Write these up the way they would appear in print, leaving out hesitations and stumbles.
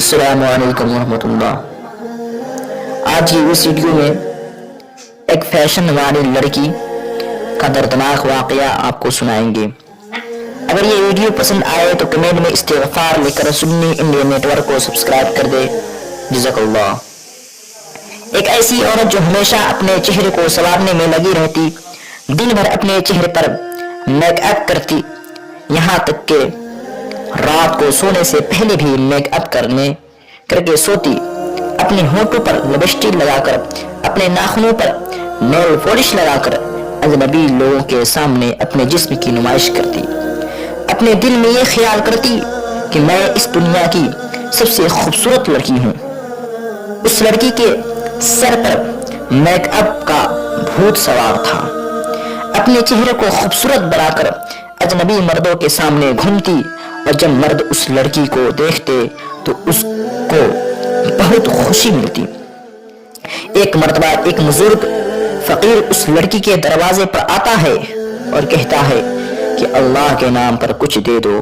अस्सलामु अलैकुम वरहमतुल्लाह। आज की इस वीडियो में एक फैशन वाली लड़की का दर्दनाक वाकया आपको सुनाएंगे। अगर ये वीडियो पसंद आए तो कमेंट में इस्तिग़फ़ार लिखकर सुन्नी इंडिया नेटवर्क को सब्सक्राइब कर दे। जज़ाकल्लाह। एक ऐसी औरत जो हमेशा अपने चेहरे को संवारने में लगी रहती, दिन भर अपने चेहरे पर मेकअप करती, यहाँ तक के रात को सोने से पहले भी मेकअप करके सोती, अपने होठों पर लिपस्टिक लगाकर, अपने नाखूनों पर नेल पॉलिश लगाकर अजनबी लोगों के सामने अपने जिस्म की नुमाइश करती। अपने दिल में ये ख्याल करती कि मैं इस दुनिया की सबसे खूबसूरत लड़की हूँ। उस लड़की के सर पर मेकअप का भूत सवार था। अपने चेहरे को खूबसूरत बनाकर अजनबी मर्दों के सामने घूमती और जब मर्द उस लड़की को देखते तो उसको बहुत खुशी मिलती। एक मर्तबा एक बुजुर्ग फकीर उस लड़की के दरवाजे पर आता है और कहता है कि अल्लाह के नाम पर कुछ दे दो,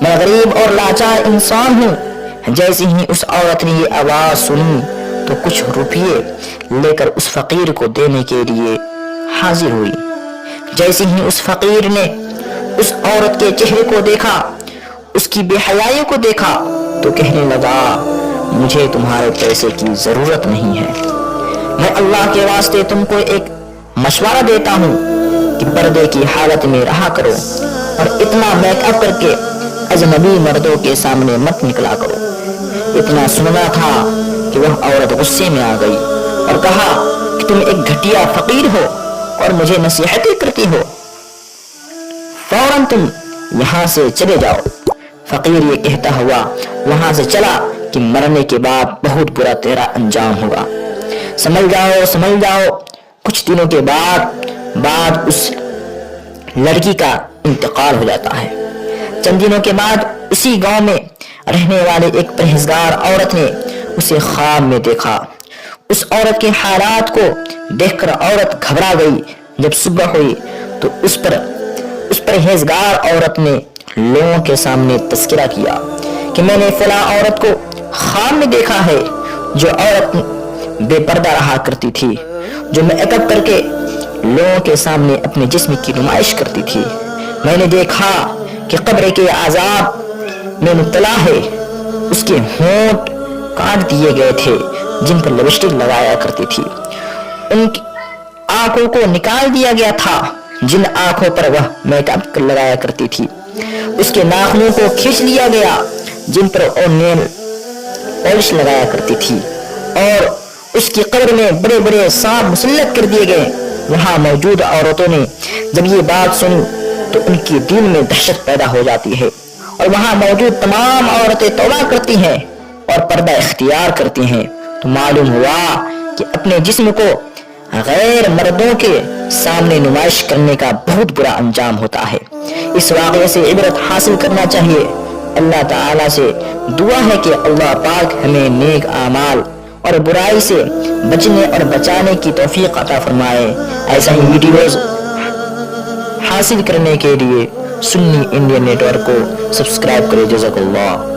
मैं गरीब और लाचार इंसान हूँ। जैसे ही उस औरत ने ये आवाज सुनी तो कुछ रुपये लेकर उस फकीर को देने के लिए हाजिर हुई। जैसे ही उस फकीर ने उस औरत के चेहरे को देखा, उसकी बेहयाई को देखा तो कहने लगा, मुझे तुम्हारे पैसे की जरूरत नहीं है, मैं अल्लाह के वास्ते तुमको एक मशवरा देता हूँ कि पर्दे की हालत में रहा करो और इतना मेकअप करके अजनबी मर्दों के सामने मत निकला करो। इतना सुनना था कि वह औरत गुस्से में आ गई और कहा कि तुम एक घटिया फकीर हो और मुझे नसीहतें करती हो, फौरन तुम यहाँ से चले जाओ। फकीर ये कहता हुआ वहां से चला कि मरने के बाद बहुत बुरा तेरा अंजाम होगा, समझ जाओ। कुछ दिनों के बाद उस लड़की का इंतकाल हो जाता है। चंद दिनों के बाद उसी गांव में रहने वाले एक परहेजगार औरत ने उसे ख्वाब में देखा। उस औरत के हालात को देखकर औरत घबरा गई। जब सुबह हुई तो उस परहेजगार औरत ने लोगों के सामने तस्करा किया कि मैंने फला औरत को ख्वाब में देखा है, जो औरत बेपर्दा रहा करती थी, जो मेकअप करके लोगों के सामने अपने जिस्म की नुमाइश करती थी। मैंने देखा कि कब्र के आजाब में मुब्तला है, उसके होंठ काट दिए गए थे जिन पर लिपस्टिक लगाया करती थी, उनकी आंखों को निकाल दिया गया था जिन आंखों पर वह मेकअप लगाया करती थी, उसके नाखूनों को खींच लिया गया जिन पर वो नेल पॉलिश लगाया करती थी, और उसकी कब्र में बड़े बड़े सांप मुसल्लत कर दिए गए। वहां मौजूद औरतों ने जब ये बात सुनी तो उनके दिल में दहशत पैदा हो जाती है और वहां मौजूद तमाम औरतें तौबा करती हैं और पर्दा इख्तियार करती हैं। तो मालूम हुआ कि अपने जिस्म को गैर मर्दों के सामने नुमाइश करने का बहुत बुरा अंजाम होता है। इस वाक़े से इबरत हासिल करना चाहिए। अल्लाह ताला से दुआ है कि अल्लाह पाक हमें नेक आमाल और बुराई से बचने और बचाने की तौफीक अता फरमाए। ऐसा ही वीडियोस हासिल करने के लिए सुन्नी इंडिया नेटवर्क को सब्सक्राइब करें। जज़ाकल्लाह।